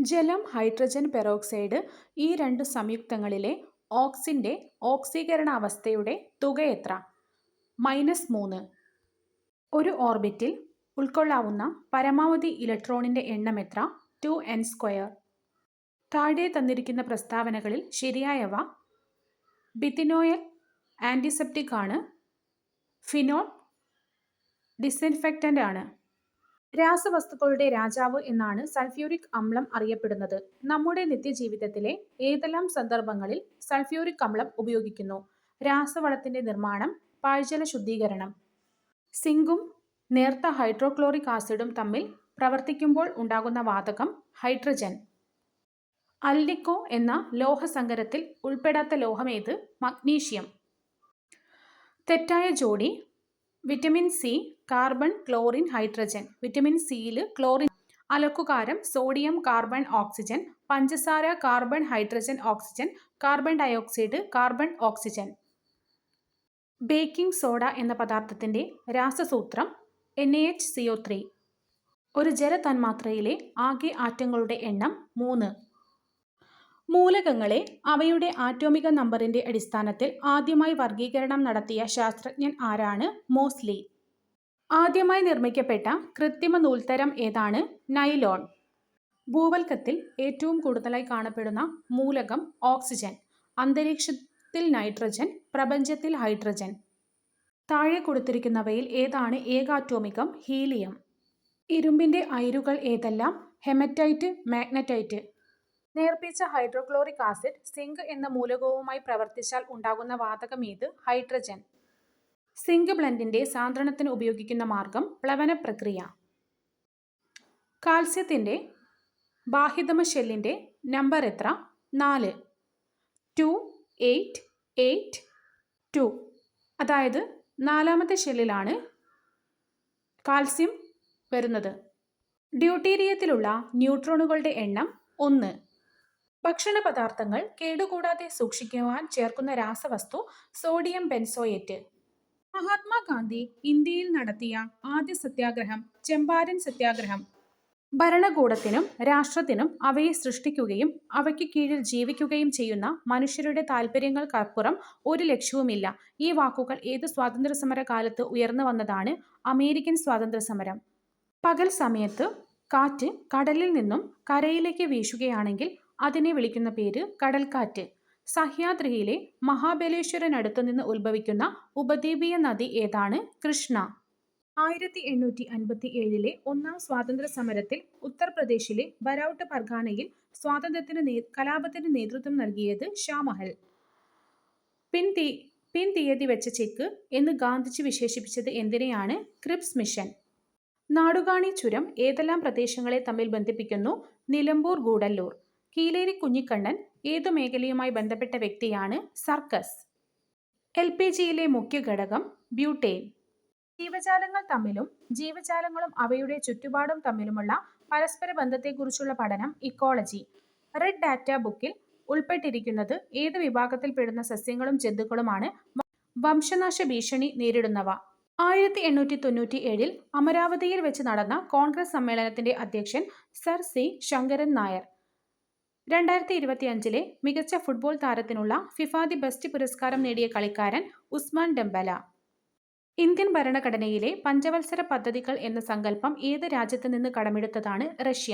ജലം, hydrogen peroxide ഈ രണ്ടു സംയുക്തങ്ങളിലെ ഓക്സിന്റെ ഓക്സീകരണാവസ്ഥയുടെ തുക എത്ര? -3. ഒരു ഓർബിറ്റിൽ ഉൾക്കൊള്ളാവുന്ന പരമാവധി ഇലക്ട്രോണിന്റെ എണ്ണം എത്ര? 2n². താഴെ തന്നിരിക്കുന്ന പ്രസ്താവനകളിൽ ശരിയായവ: ബിഥിനോയൽ ആന്റിസെപ്റ്റിക് ആണ്. ഫിനോൾ ഡിസിൻഫെക്റ്റന്റ് ആണ്. രാസവസ്തുക്കളുടെ രാജാവ് എന്നാണ് സൾഫ്യൂരിക് അമ്ലം അറിയപ്പെടുന്നത്. നമ്മുടെ നിത്യജീവിതത്തിലെ ഏതെല്ലാം സന്ദർഭങ്ങളിൽ സൾഫ്യൂരിക് അമ്ലം ഉപയോഗിക്കുന്നു? രാസവളത്തിന്റെ നിർമ്മാണം, പാഴ്ജല ശുദ്ധീകരണം. സിങ്കും നേർത്ത ഹൈഡ്രോക്ലോറിക് ആസിഡും തമ്മിൽ പ്രവർത്തിക്കുമ്പോൾ ഉണ്ടാകുന്ന വാതകം ഹൈഡ്രജൻ. അൽനിക്കോ എന്ന ലോഹസങ്കരത്തിൽ ഉൾപ്പെടാത്ത ലോഹമേത്? മഗ്നീഷ്യം. തെറ്റായ ജോഡി: vitamin C carbon chlorine hydrogen. Vitamin സിയിൽ ക്ലോറിൻ. അലക്കുകാരം സോഡിയം കാർബൺ ഓക്സിജൻ. പഞ്ചസാര carbon hydrogen oxygen. Carbon dioxide carbon oxygen. Baking soda എന്ന പദാർത്ഥത്തിന്റെ രാസസൂത്രം NaHCO3. ഒരു ജലതന്മാത്രയിലെ ആകെ ആറ്റങ്ങളുടെ എണ്ണം 3. മൂലകങ്ങളെ അവയുടെ ആറ്റോമിക നമ്പറിന്റെ അടിസ്ഥാനത്തിൽ ആദ്യമായി വർഗീകരണം നടത്തിയ ശാസ്ത്രജ്ഞൻ ആരാണ്? മോസ്ലി. ആദ്യമായി നിർമ്മിക്കപ്പെട്ട കൃത്രിമ നൂൽത്തരം ഏതാണ്? നൈലോൺ. ഭൂവൽക്കത്തിൽ ഏറ്റവും കൂടുതലായി കാണപ്പെടുന്ന മൂലകം ഓക്സിജൻ. അന്തരീക്ഷത്തിൽ നൈട്രജൻ. പ്രപഞ്ചത്തിൽ ഹൈഡ്രജൻ. താഴെ കൊടുത്തിരിക്കുന്നവയിൽ ഏതാണ് ഏകാറ്റോമികം? ഹീലിയം. ഇരുമ്പിന്റെ അയിരുകൾ ഏതെല്ലാം? Haematite, magnetite. നേർപ്പിച്ച ഹൈഡ്രോക്ലോറിക് ആസിഡ് സിങ്ക് എന്ന മൂലകവുമായി പ്രവർത്തിച്ചാൽ ഉണ്ടാകുന്ന വാതകം ഏത്? ഹൈഡ്രജൻ. സിങ്ക് ബ്ലെൻഡിന്റെ സാന്ദ്രണത്തിന് ഉപയോഗിക്കുന്ന മാർഗം പ്ലവന പ്രക്രിയ. കാൽസ്യത്തിന്റെ ബാഹ്യതമ ഷെല്ലിന്റെ നമ്പർ എത്ര? 4. 2, 8, 8, 2. അതായത് 4ാമത്തെ ഷെല്ലിലാണ് കാൽസ്യം വരുന്നത്. ഡ്യൂട്ടീരിയത്തിലുള്ള ന്യൂട്രോണുകളുടെ എണ്ണം 1. ഭക്ഷണപദാർത്ഥങ്ങൾ കേടുകൂടാതെ സൂക്ഷിക്കുവാൻ ചേർക്കുന്ന രാസവസ്തു സോഡിയം ബെൻസോയേറ്റ്. മഹാത്മാഗാന്ധി ഇന്ത്യയിൽ നടത്തിയ ആദ്യ സത്യാഗ്രഹം ചമ്പാരൻ സത്യാഗ്രഹം. ഭരണകൂടത്തിനും രാഷ്ട്രത്തിനും അവയെ സൃഷ്ടിക്കുകയും അവയ്ക്ക് കീഴിൽ ജീവിക്കുകയും ചെയ്യുന്ന മനുഷ്യരുടെ താൽപര്യങ്ങൾക്കപ്പുറം ഒരു ലക്ഷ്യവുമില്ല. ഈ വാക്കുകൾ ഏത് സ്വാതന്ത്ര്യസമര കാലത്ത് ഉയർന്നു വന്നതാണ്? അമേരിക്കൻ സ്വാതന്ത്ര്യസമരം. പകൽ സമയത്ത് കാറ്റ് കടലിൽ നിന്നും കരയിലേക്ക് വീശുകയാണെങ്കിൽ അതിനെ വിളിക്കുന്ന പേര് കടൽക്കാറ്റ്. സഹ്യാദ്രിയിലെ മഹാബലേശ്വരനടുത്തുനിന്ന് ഉത്ഭവിക്കുന്ന ഉപദ്വീപീയ നദി ഏതാണ്? കൃഷ്ണ. 1857 ഒന്നാം സ്വാതന്ത്ര്യസമരത്തിൽ ഉത്തർപ്രദേശിലെ ബരൗട്ട് പർഗാനയിൽ കലാപത്തിന് നേതൃത്വം നൽകിയത് ഷാമഹൽ. പിൻതീയതി വെച്ച ചെക്ക് എന്ന് ഗാന്ധിജി വിശേഷിപ്പിച്ചത് എന്തിനെയാണ്? Cripps mission. നാടുകാണി ചുരം ഏതെല്ലാം പ്രദേശങ്ങളെ തമ്മിൽ ബന്ധിപ്പിക്കുന്നു? നിലമ്പൂർ ഗൂഡല്ലൂർ. കീലേരി കുഞ്ഞിക്കണ്ണൻ ഏതു മേഖലയുമായി ബന്ധപ്പെട്ട വ്യക്തിയാണ്? സർക്കസ്. LPGയിലെ മുഖ്യ ഘടകം ബ്യൂട്ടേൻ. ജീവജാലങ്ങൾ തമ്മിലും ജീവജാലങ്ങളും അവയുടെ ചുറ്റുപാടും തമ്മിലുമുള്ള പരസ്പര ബന്ധത്തെക്കുറിച്ചുള്ള പഠനം ഇക്കോളജി. റെഡ് ഡാറ്റ ബുക്കിൽ ഉൾപ്പെട്ടിരിക്കുന്നത് ഏത് വിഭാഗത്തിൽപ്പെടുന്ന സസ്യങ്ങളും ജന്തുക്കളുമാണ്? വംശനാശ ഭീഷണി നേരിടുന്നവ. 1897 അമരാവതിയിൽ വെച്ച് നടന്ന കോൺഗ്രസ് സമ്മേളനത്തിന്റെ അധ്യക്ഷൻ സർ സി ശങ്കരൻ നായർ. 2025 മികച്ച ഫുട്ബോൾ താരത്തിനുള്ള ഫിഫ ദി ബെസ്റ്റ് പുരസ്കാരം നേടിയ കളിക്കാരൻ ഉസ്മാൻ ഡെംബല. ഇന്ത്യൻ ഭരണഘടനയിലെ പഞ്ചവത്സര പദ്ധതികൾ എന്ന സങ്കല്പം ഏത് രാജ്യത്ത് നിന്ന് കടമെടുത്തതാണ്? റഷ്യ.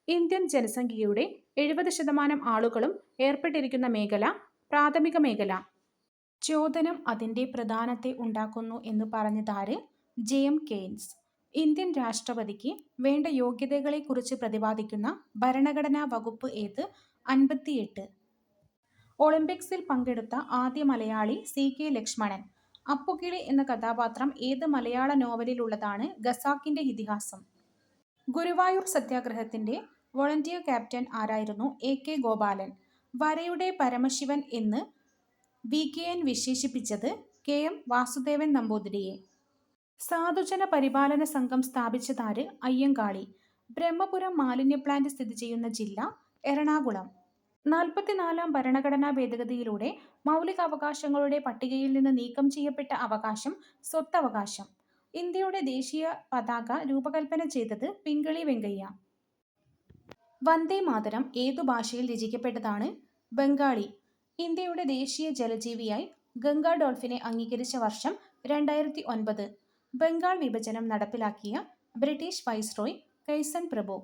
ഇന്ത്യൻ ജനസംഖ്യയുടെ 70% ആളുകളും ഏർപ്പെട്ടിരിക്കുന്ന മേഖല പ്രാഥമിക മേഖല. ചോദനം അതിന്റെ പ്രധാനത്തെ ഉണ്ടാക്കുന്നു എന്ന് പറഞ്ഞതാര്? JM Keynes. ഇന്ത്യൻ രാഷ്ട്രപതിക്ക് വേണ്ട യോഗ്യതകളെക്കുറിച്ച് പ്രതിപാദിക്കുന്ന ഭരണഘടനാ വകുപ്പ് ഏത്? 58. ഒളിമ്പിക്സിൽ പങ്കെടുത്ത ആദ്യ മലയാളി CK ലക്ഷ്മണൻ. അപ്പുകിളി എന്ന കഥാപാത്രം ഏത് മലയാള നോവലിലുള്ളതാണ്? ഖസാക്കിന്റെ ഇതിഹാസം. ഗുരുവായൂർ സത്യാഗ്രഹത്തിന്റെ വോളണ്ടിയർ ക്യാപ്റ്റൻ ആരായിരുന്നു? AK ഗോപാലൻ. വരയുടെ പരമശിവൻ എന്ന് VKN വിശേഷിപ്പിച്ചത് KM വാസുദേവൻ നമ്പൂതിരിയെ. സാധുജന പരിപാലന സംഘം സ്ഥാപിച്ചതാര്? അയ്യങ്കാളി. ബ്രഹ്മപുരം മാലിന്യ പ്ലാന്റ് സ്ഥിതി ചെയ്യുന്ന ജില്ല എറണാകുളം. 44ാം ഭരണഘടനാ ഭേദഗതിയിലൂടെ മൗലികാവകാശങ്ങളുടെ പട്ടികയിൽ നിന്ന് നീക്കം ചെയ്യപ്പെട്ട അവകാശം സ്വത്തവകാശം. ഇന്ത്യയുടെ ദേശീയ പതാക രൂപകൽപ്പന ചെയ്തത് പിംഗളി വെങ്കയ്യ. വന്ദേ മാതരം ഏതു ഭാഷയിൽ രചിക്കപ്പെട്ടതാണ്? ബംഗാളി. ഇന്ത്യയുടെ ദേശീയ ജലജീവിയായി ഗംഗാ ഡോൾഫിനെ അംഗീകരിച്ച വർഷം 2009. ബംഗാൾ വിഭജനം നടപ്പിലാക്കിയ ബ്രിട്ടീഷ് വൈസ്രോയ് കൈസൺ പ്രഭു.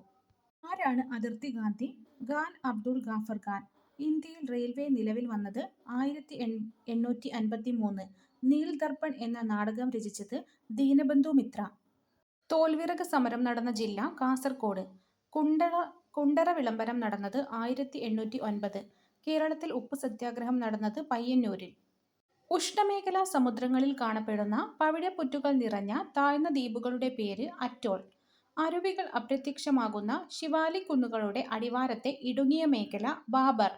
ആരാണ് അതിർത്തി ഗാന്ധി? ഖാൻ അബ്ദുൾ ഗാഫർ ഖാൻ. ഇന്ത്യയിൽ റെയിൽവേ നിലവിൽ വന്നത് 1853. നീൽ ദർപ്പൺ എന്ന നാടകം രചിച്ചത് ദീനബന്ധു മിത്ര. തോൽവിറക് സമരം നടന്ന ജില്ല കാസർഗോഡ്. കുണ്ടറ വിളംബരം നടന്നത് 1809. കേരളത്തിൽ ഉപ്പു സത്യാഗ്രഹം നടന്നത് പയ്യന്നൂരിൽ. ഉഷ്ണമേഖലാ സമുദ്രങ്ങളിൽ കാണപ്പെടുന്ന പവിഴപ്പുറ്റുകൾ നിറഞ്ഞ താഴ്ന്ന ദ്വീപുകളുടെ പേര് അറ്റോൾ. അരുവികൾ അപ്രത്യക്ഷമാകുന്ന ശിവാലിക് കുന്നുകളുടെ അടിവാരത്തെ ഇടുങ്ങിയ മേഖല ബാബർ.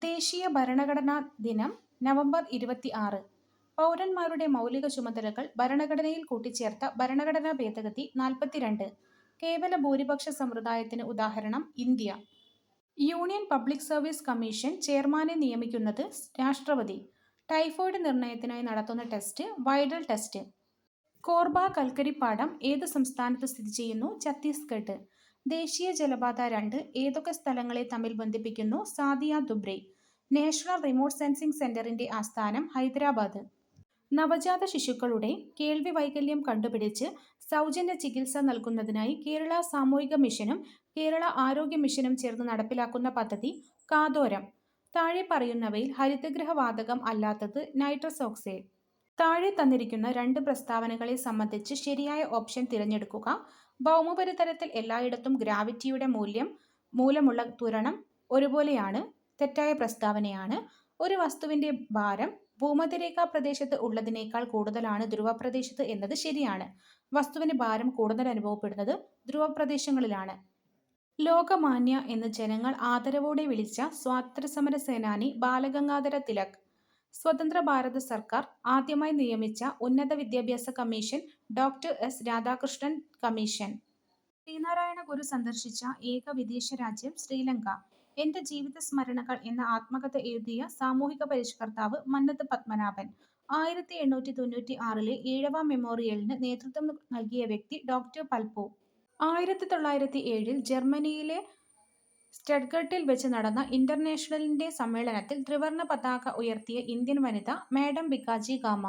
ദേശീയ ഭരണഘടനാ ദിനം നവംബർ 26. പൗരന്മാരുടെ മൗലിക ചുമതലകൾ ഭരണഘടനയിൽ കൂട്ടിച്ചേർത്ത ഭരണഘടനാ ഭേദഗതി 42. കേവല ഭൂരിപക്ഷ സമ്പ്രദായത്തിന് ഉദാഹരണം India. Union public service commission ചെയർമാനെ നിയമിക്കുന്നത് രാഷ്ട്രപതി. ടൈഫോയിഡ് നിർണയത്തിനായി നടത്തുന്ന ടെസ്റ്റ് വൈഡൽ ടെസ്റ്റ്. കോർബ കൽക്കരിപ്പാടം ഏത് സംസ്ഥാനത്ത് സ്ഥിതി ചെയ്യുന്നു? ഛത്തീസ്ഗഡ്. ദേശീയ ജലപാത 2 ഏതൊക്കെ സ്ഥലങ്ങളെ തമ്മിൽ ബന്ധിപ്പിക്കുന്നു? Sadiya Dhubri. National remote sensing സെന്ററിന്റെ ആസ്ഥാനം ഹൈദരാബാദ്. നവജാത ശിശുക്കളുടെ കേൾവി വൈകല്യം കണ്ടുപിടിച്ച് സൗജന്യ ചികിത്സ നൽകുന്നതിനായി കേരള സാമൂഹിക മിഷനും കേരള ആരോഗ്യ മിഷനും ചേർന്ന് നടപ്പിലാക്കുന്ന പദ്ധതി കാതോരം. താഴെ പറയുന്നവയിൽ ഹരിതഗൃഹ വാതകം അല്ലാത്തത് നൈട്രസ് ഓക്സൈഡ്. താഴെ തന്നിരിക്കുന്ന 2 പ്രസ്താവനകളെ സംബന്ധിച്ച് ശരിയായ ഓപ്ഷൻ തിരഞ്ഞെടുക്കുക. ഭൗമോപരിതലത്തിൽ എല്ലായിടത്തും ഗ്രാവിറ്റിയുടെ മൂലമുള്ള ത്വരണം ഒരുപോലെയാണ് തെറ്റായ പ്രസ്താവനയാണ്. ഒരു വസ്തുവിന്റെ ഭാരം ഭൂമധ്യരേഖാ പ്രദേശത്ത് ഉള്ളതിനേക്കാൾ കൂടുതലാണ് ധ്രുവപ്രദേശത്ത് എന്നത് ശരിയാണ്. വസ്തുവിന് ഭാരം കൂടുതൽ അനുഭവപ്പെടുന്നത് ധ്രുവപ്രദേശങ്ങളിലാണ്. ലോകമാന്യ എന്ന് ജനങ്ങൾ ആദരവോടെ വിളിച്ച സ്വാതന്ത്ര്യസമര സേനാനി ബാലഗംഗാധര തിലക്. സ്വതന്ത്ര ഭാരത സർക്കാർ ആദ്യമായി നിയമിച്ച ഉന്നത വിദ്യാഭ്യാസ commission doctor S Radhakrishnan commission. Sreenarayana Guru സന്ദർശിച്ച ഏക വിദേശ രാജ്യം ശ്രീലങ്ക. എന്റെ ജീവിത സ്മരണകൾ എന്ന ആത്മകഥ എഴുതിയ സാമൂഹിക പരിഷ്കർത്താവ് മന്നത്ത് പത്മനാഭൻ. 1896 ഈഴവ മെമ്മോറിയലിന് നേതൃത്വം നൽകിയ വ്യക്തി ഡോക്ടർ പൽപു. 1907 ജർമ്മനിയിലെ സ്റ്റഡ്ഗട്ടിൽ വെച്ച് നടന്ന ഇന്റർനാഷണലിന്റെ സമ്മേളനത്തിൽ ത്രിവർണ പതാക ഉയർത്തിയ ഇന്ത്യൻ വനിത മാഡം ബിക്കാജി ഗാമ.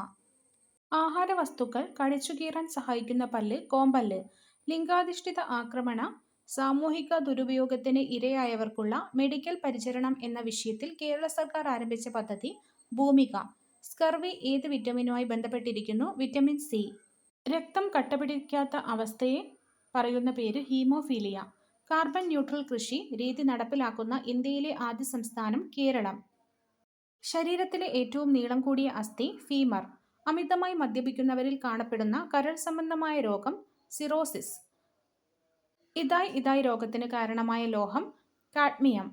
ആഹാരവസ്തുക്കൾ കടിച്ചുകീറാൻ സഹായിക്കുന്ന പല്ല് കോമ്പല്ല്. ലിംഗാധിഷ്ഠിത ആക്രമണ സാമൂഹിക ദുരുപയോഗത്തിന് ഇരയായവർക്കുള്ള മെഡിക്കൽ പരിചരണം എന്ന വിഷയത്തിൽ കേരള സർക്കാർ ആരംഭിച്ച പദ്ധതി ഭൂമിക. സ്കർവി ഏത് വിറ്റമിനുമായി ബന്ധപ്പെട്ടിരിക്കുന്നു? Vitamin C. രക്തം കട്ടപിടിക്കാത്ത അവസ്ഥയെ പറയുന്ന പേര് ഹീമോഫീലിയ. കാർബൺ ന്യൂട്രൽ കൃഷി രീതി നടപ്പിലാക്കുന്ന ഇന്ത്യയിലെ ആദ്യ സംസ്ഥാനം കേരളം. ശരീരത്തിലെ ഏറ്റവും നീളം കൂടിയ അസ്ഥി ഫീമർ. അമിതമായി മദ്യപിക്കുന്നവരിൽ കാണപ്പെടുന്ന കരൾ സംബന്ധമായ രോഗം സിറോസിസ്. ഇതായ് രോഗത്തിന് കാരണമായ ലോഹം കാഡ്മിയം.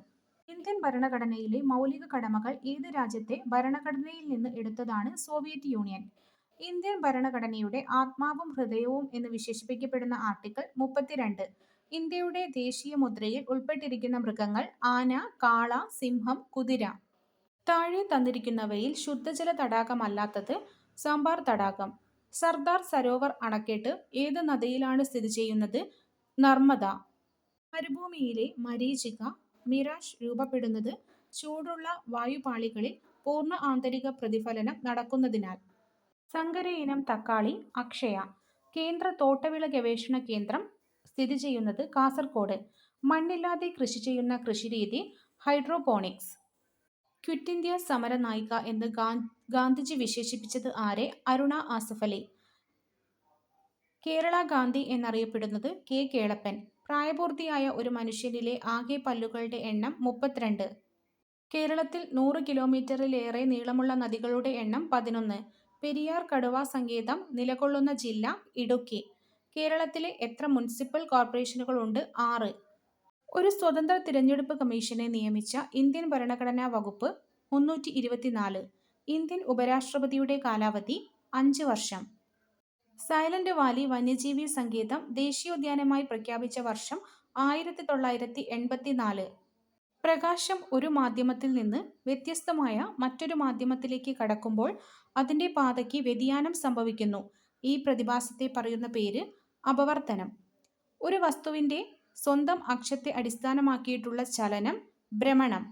ഇന്ത്യൻ ഭരണഘടനയിലെ മൗലിക കടമകൾ ഏത് രാജ്യത്തെ ഭരണഘടനയിൽ നിന്ന് എടുത്തതാണ്? Soviet union. ഇന്ത്യൻ ഭരണഘടനയുടെ ആത്മാവും ഹൃദയവും എന്ന് വിശേഷിപ്പിക്കപ്പെടുന്ന ആർട്ടിക്കിൾ 32. ഇന്ത്യയുടെ ദേശീയ മുദ്രയിൽ ഉൾപ്പെട്ടിരിക്കുന്ന മൃഗങ്ങൾ ആന, കാള, സിംഹം, കുതിര. താഴെ തന്നിരിക്കുന്നവയിൽ ശുദ്ധജല തടാകമല്ലാത്തത് സാമ്പാർ തടാകം. സർദാർ സരോവർ അണക്കെട്ട് ഏത് നദിയിലാണ് സ്ഥിതി ചെയ്യുന്നത്? നർമ്മദ. മരുഭൂമിയിലെ മരീചിക മിറാഷ് രൂപപ്പെടുന്നത് ചൂടുള്ള വായുപാളികളിൽ പൂർണ്ണ ആന്തരിക പ്രതിഫലനം നടക്കുന്നതിനാൽ. സങ്കരയിനം തക്കാളി അക്ഷയ. കേന്ദ്ര തോട്ടവിള ഗവേഷണ കേന്ദ്രം സ്ഥിതി ചെയ്യുന്നത് കാസർഗോഡ്. മണ്ണില്ലാതെ കൃഷി ചെയ്യുന്ന കൃഷിരീതി ഹൈഡ്രോപോണിക്സ്. ക്വിറ്റ് ഇന്ത്യ സമര നായിക എന്ന് ഗാന്ധിജി വിശേഷിപ്പിച്ചത് ആരെ? അരുണ ആസഫ് അലി. കേരള ഗാന്ധി എന്നറിയപ്പെടുന്നത് കെ കേളപ്പൻ. പ്രായപൂർത്തിയായ ഒരു മനുഷ്യനിലെ ആകെ പല്ലുകളുടെ എണ്ണം 32. കേരളത്തിൽ 100 കിലോമീറ്ററിലേറെ നീളമുള്ള നദികളുടെ എണ്ണം 11. പെരിയാർ കടുവ സങ്കേതം നിലകൊള്ളുന്ന ജില്ല ഇടുക്കി. കേരളത്തിലെ എത്ര മുനിസിപ്പൽ കോർപ്പറേഷനുകളുണ്ട്? 6. ഒരു സ്വതന്ത്ര തിരഞ്ഞെടുപ്പ് കമ്മീഷനെ നിയമിച്ച ഇന്ത്യൻ ഭരണഘടനാ വകുപ്പ് 324. ഇന്ത്യൻ ഉപരാഷ്ട്രപതിയുടെ കാലാവധി 5 വർഷം. സൈലന്റ് വാലി വന്യജീവി സങ്കേതം ദേശീയോദ്യാനമായി പ്രഖ്യാപിച്ച വർഷം 1984. പ്രകാശം ഒരു മാധ്യമത്തിൽ നിന്ന് വ്യത്യസ്തമായ മറ്റൊരു മാധ്യമത്തിലേക്ക് കടക്കുമ്പോൾ അതിന്റെ പാതയ്ക്ക് വ്യതിയാനം സംഭവിക്കുന്നു. ഈ പ്രതിഭാസത്തെ പറയുന്ന പേര് അപവർത്തനം. ഒരു വസ്തുവിന്റെ സ്വന്തം അക്ഷത്തെ അടിസ്ഥാനമാക്കിയിട്ടുള്ള ചലനം ഭ്രമണം.